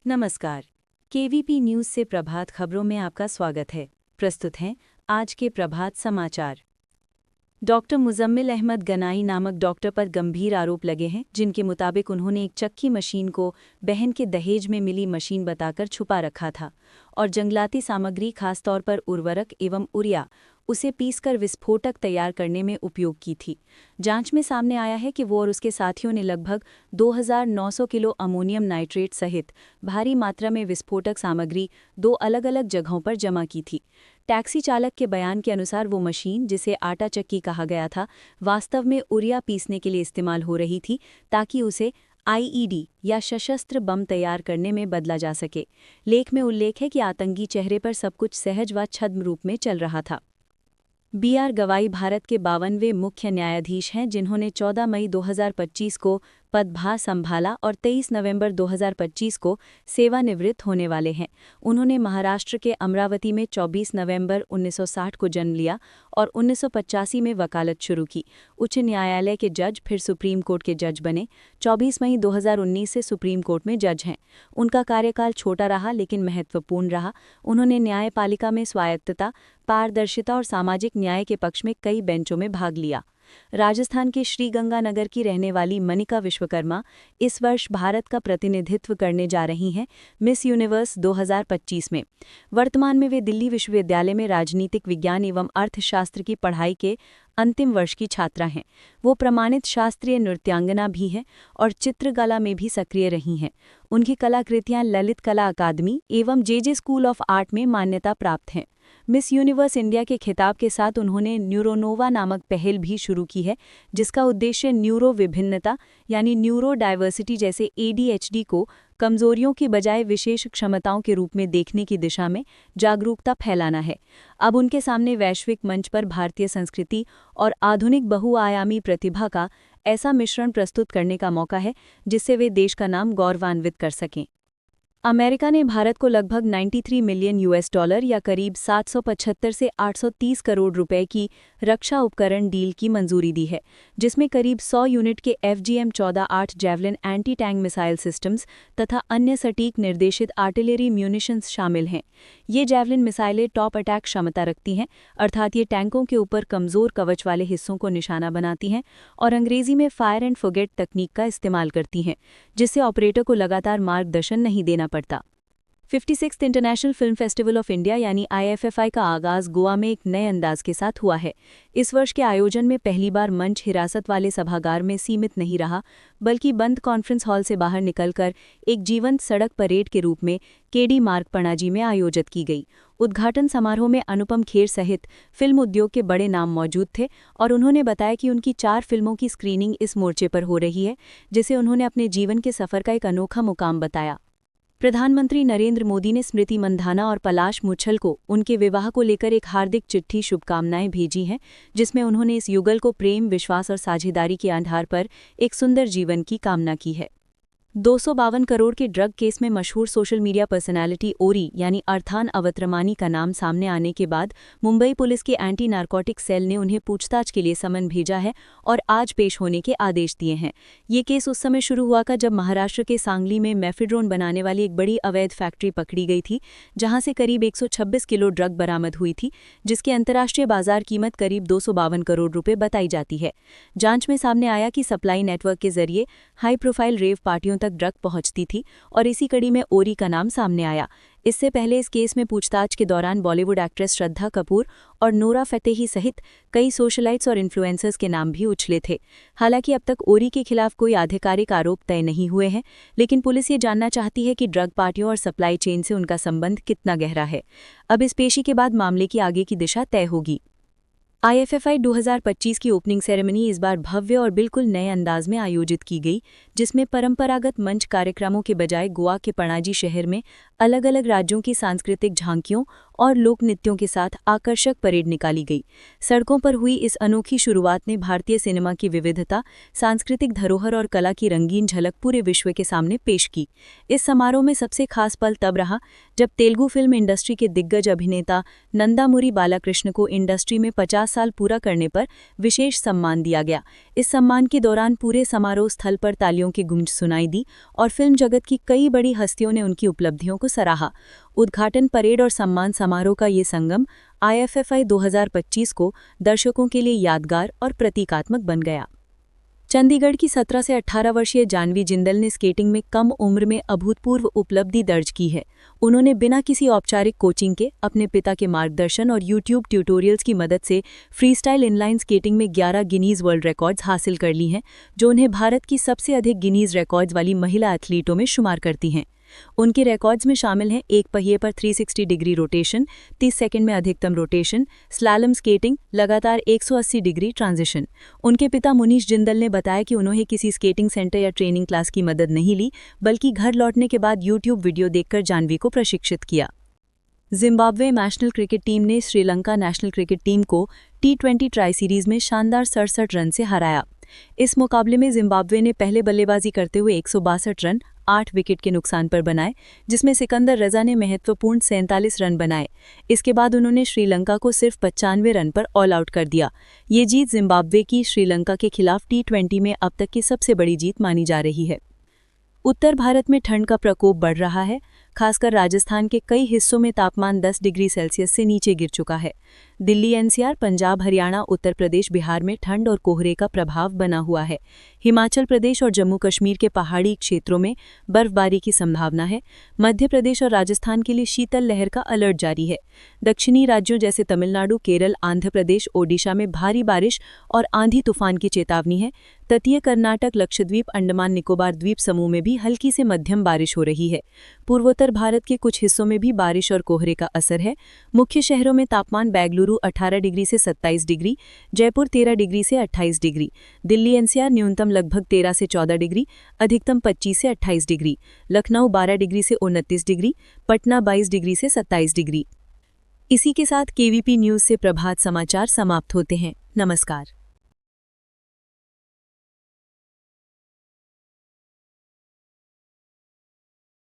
नमस्कार। KVP news से प्रभात खबरों में आपका स्वागत है। प्रस्तुत हैं आज के प्रभात समाचार। डॉक्टर मुजम्मिल अहमद गनाई नामक डॉक्टर पर गंभीर आरोप लगे हैं, जिनके मुताबिक उन्होंने एक चक्की मशीन को बहन के दहेज में मिली मशीन बताकर छुपा रखा था और जंगलाती सामग्री खासतौर पर उर्वरक एवं उरिया उसे पीसकर विस्फोटक तैयार करने में उपयोग की थी। जांच में सामने आया है कि वो और उसके साथियों ने लगभग 2900 किलो अमोनियम नाइट्रेट सहित भारी मात्रा में विस्फोटक सामग्री 2 अलग-अलग जगहों पर जमा की थी। टैक्सी चालक के बयान के अनुसार वो मशीन, जिसे आटा चक्की कहा गया था, वास्तव में उरिया पीसने के लिए इस्तेमाल हो रही थी ताकि उसे आईईडी या सशस्त्र बम तैयार करने में बदला जा सके। लेख में उल्लेख है कि आतंकी चेहरे पर सब कुछ सहज व छद्म रूप में चल रहा था। बीआर गवाई भारत के 52वें मुख्य न्यायाधीश हैं, जिन्होंने 14 मई 2025 को पदभार संभाला और 23 नवंबर 2025 को सेवानिवृत्त होने वाले हैं। उन्होंने महाराष्ट्र के अमरावती में 24 नवंबर 1960 को जन्म लिया और 1985 में वकालत शुरू की। उच्च न्यायालय के जज, फिर सुप्रीम कोर्ट के जज बने। 24 मई 2019 से सुप्रीम कोर्ट में जज हैं। उनका कार्यकाल छोटा रहा लेकिन महत्वपूर्ण रहा। उन्होंने न्यायपालिका में स्वायत्तता, पारदर्शिता और सामाजिक न्याय के पक्ष में कई बेंचों में भाग लिया। राजस्थान के श्रीगंगानगर की रहने वाली मनिका विश्वकर्मा इस वर्ष भारत का प्रतिनिधित्व करने जा रही हैं मिस यूनिवर्स 2025 में। वर्तमान में वे दिल्ली विश्वविद्यालय में राजनीतिक विज्ञान एवं अर्थशास्त्र की पढ़ाई के अंतिम वर्ष की छात्रा हैं। वो प्रमाणित शास्त्रीय नृत्यांगना भी हैं और चित्रकला में भी सक्रिय रही हैं। उनकी कलाकृतियां ललित कला अकादमी एवं जे स्कूल ऑफ आर्ट में मान्यता प्राप्त हैं। मिस यूनिवर्स इंडिया के खिताब के साथ उन्होंने न्यूरोनोवा नामक पहल भी शुरू की है, जिसका उद्देश्य न्यूरो विभिन्नता यानी न्यूरो डाइवर्सिटी जैसे एडीएचडी को कमजोरियों की बजाय विशेष क्षमताओं के रूप में देखने की दिशा में जागरूकता फैलाना है। अब उनके सामने वैश्विक मंच पर भारतीय संस्कृति और आधुनिक बहुआयामी प्रतिभा का ऐसा मिश्रण प्रस्तुत करने का मौका है जिससे वे देश का नाम गौरवान्वित कर सकें। अमेरिका ने भारत को लगभग 93 मिलियन $, या करीब 775 से 830 करोड़ रुपए की रक्षा उपकरण डील की मंजूरी दी है, जिसमें करीब 100 यूनिट के FGM-14-8 javelin anti tank missile systems तथा अन्य सटीक निर्देशित आर्टिलरी म्यूनिशंस शामिल हैं। ये जैवलिन मिसाइलें टॉप अटैक क्षमता रखती हैं, अर्थात ये टैंकों के ऊपर कमजोर कवच वाले हिस्सों को निशाना बनाती हैं और अंग्रेजी में फायर एंड फॉरगेट तकनीक का इस्तेमाल करती हैं, जिससे ऑपरेटर को लगातार मार्गदर्शन नहीं देना पड़ता। 56th international film festival of India यानी IFFI का आगाज गोवा में एक नए अंदाज के साथ हुआ है। इस वर्ष के आयोजन में पहली बार मंच हिरासत वाले सभागार में सीमित नहीं रहा, बल्कि बंद कॉन्फ्रेंस हॉल से बाहर निकलकर एक जीवंत सड़क परेड के रूप में केडी मार्ग पणाजी में आयोजित की गई। उद्घाटन समारोह में अनुपम खेर सहित फिल्म उद्योग के बड़े नाम मौजूद थे और उन्होंने बताया कि उनकी 4 फिल्मों की स्क्रीनिंग इस मोर्चे पर हो रही है, जिसे उन्होंने अपने जीवन के सफर का एक अनोखा मुकाम बताया। प्रधानमंत्री नरेंद्र मोदी ने स्मृति मंधाना और पलाश मुच्छल को उनके विवाह को लेकर एक हार्दिक चिट्ठी शुभकामनाएं भेजी हैं, जिसमें उन्होंने इस युगल को प्रेम, विश्वास और साझेदारी के आधार पर एक सुंदर जीवन की कामना की है। 252 करोड़ के ड्रग केस में मशहूर सोशल मीडिया पर्सनालिटी ओरी यानी अर्थान अवत्रमानी का नाम सामने आने के बाद मुंबई पुलिस के एंटी नारकोटिक सेल ने उन्हें पूछताछ के लिए समन भेजा है और आज पेश होने के आदेश दिए हैं। ये केस उस समय शुरू हुआ था जब महाराष्ट्र के सांगली में मेफेड्रोन बनाने वाली एक बड़ी अवैध फैक्ट्री पकड़ी गई थी, जहां से करीब 126 किलो ड्रग बरामद हुई थी, जिसकी अंतर्राष्ट्रीय बाजार कीमत करीब 252 करोड़ रुपए बताई जाती है। जांच में सामने आया कि सप्लाई नेटवर्क के जरिए हाई प्रोफाइल रेव पार्टियों तक ड्रग पहुंचती थी और इसी कड़ी में ओरी का नाम सामने आया। इससे पहले इस केस में पूछताछ के दौरान बॉलीवुड एक्ट्रेस श्रद्धा कपूर और नोरा फतेही सहित कई सोशलाइट्स और इन्फ्लुएंसर्स के नाम भी उछले थे। हालांकि अब तक ओरी के खिलाफ कोई आधिकारिक आरोप तय नहीं हुए हैं, लेकिन पुलिस ये जानना चाहती है कि ड्रग पार्टियों और सप्लाई चेन से उनका संबंध कितना गहरा है। अब इस पेशी के बाद मामले की आगे की दिशा तय होगी। IFFI 2025 की ओपनिंग सेरेमनी इस बार भव्य और बिल्कुल नए अंदाज में आयोजित की गई, जिसमें परंपरागत मंच कार्यक्रमों के बजाय गोवा के पणाजी शहर में अलग अलग राज्यों की सांस्कृतिक झांकियों और लोक नृत्यों के साथ आकर्षक परेड निकाली गई। सड़कों पर हुई इस अनोखी शुरुआत ने भारतीय सिनेमा की विविधता, सांस्कृतिक धरोहर और कला की रंगीन झलक पूरे विश्व के सामने पेश की। इस समारोह में सबसे खास पल तब रहा जब तेलुगु फिल्म इंडस्ट्री के दिग्गज अभिनेता नंदामुरी बालाकृष्ण को इंडस्ट्री में 50 साल पूरा करने पर विशेष सम्मान दिया गया। इस सम्मान के दौरान पूरे समारोह स्थल पर तालियों की गूंज सुनाई दी और फिल्म जगत की कई बड़ी हस्तियों ने उनकी उपलब्धियों को सराहा। उद्घाटन परेड और सम्मान समारोह का ये संगम IFFI 2025 को दर्शकों के लिए यादगार और प्रतीकात्मक बन गया। चंडीगढ़ की 17 से 18 वर्षीय जानवी जिंदल ने स्केटिंग में कम उम्र में अभूतपूर्व उपलब्धि दर्ज की है। उन्होंने बिना किसी औपचारिक कोचिंग के अपने पिता के मार्गदर्शन और YouTube ट्यूटोरियल्स की मदद से फ्रीस्टाइल इनलाइन स्केटिंग में 11 गिनीज वर्ल्ड रिकॉर्ड्स हासिल कर ली हैं, जो उन्हें भारत की सबसे अधिक गिनीज रिकॉर्ड्स वाली महिला एथलीटों में शुमार करती हैं। उनके रिकॉर्ड्स में शामिल हैं एक पहिए पर 360 डिग्री रोटेशन, 30 सेकंड में अधिकतम रोटेशन, स्लैलम स्केटिंग, लगातार 180 डिग्री ट्रांजिशन। उनके पिता मुनीश जिंदल ने बताया कि उन्होंने किसी स्केटिंग सेंटर या ट्रेनिंग क्लास की मदद नहीं ली, बल्कि घर लौटने के बाद YouTube वीडियो देखकर जानवी को प्रशिक्षित किया। जिम्बाब्वे नेशनल क्रिकेट टीम ने श्रीलंका नेशनल क्रिकेट टीम को T20 ट्राई सीरीज में शानदार 67 रन से हराया। इस मुकाबले में जिम्बाब्वे ने पहले बल्लेबाजी करते हुए 162 रन 8 विकेट के नुकसान पर बनाए, जिसमें सिकंदर रजा ने महत्वपूर्ण 47 रन बनाए। इसके बाद उन्होंने श्रीलंका को सिर्फ 95 रन पर ऑल आउट कर दिया। ये जीत जिम्बाब्वे की श्रीलंका के खिलाफ T20 में अब तक की सबसे बड़ी जीत मानी जा रही है। उत्तर भारत में ठंड का प्रकोप बढ़ रहा है। खासकर राजस्थान के कई हिस्सों में तापमान 10 डिग्री सेल्सियस से नीचे गिर चुका है। दिल्ली NCR, पंजाब, हरियाणा, उत्तर प्रदेश, बिहार में ठंड और कोहरे का प्रभाव बना हुआ है। हिमाचल प्रदेश और जम्मू कश्मीर के पहाड़ी क्षेत्रों में बर्फबारी की संभावना है। मध्य प्रदेश और राजस्थान के लिए शीतल लहर का अलर्ट जारी है। दक्षिणी राज्यों जैसे तमिलनाडु, केरल, आंध्र प्रदेश, ओडिशा में भारी बारिश और आंधी तूफान की चेतावनी है। तटीय कर्नाटक, लक्षद्वीप, अंडमान निकोबार द्वीप समूह में भी हल्की से मध्यम बारिश हो रही है। पूर्वोत्तर भारत के कुछ हिस्सों में भी बारिश और कोहरे का असर है। मुख्य शहरों में तापमान बेंगलुरु 18 डिग्री से 27 डिग्री, जयपुर 13 डिग्री से 28 डिग्री, दिल्ली NCR न्यूनतम लगभग 13 से 14 डिग्री, अधिकतम 25 से 28 डिग्री, लखनऊ 12 डिग्री से 29 डिग्री, पटना 22 डिग्री से 27 डिग्री। इसी के साथ KVP न्यूज़ से प्रभात समाचार समाप्त होते हैं। नमस्कार।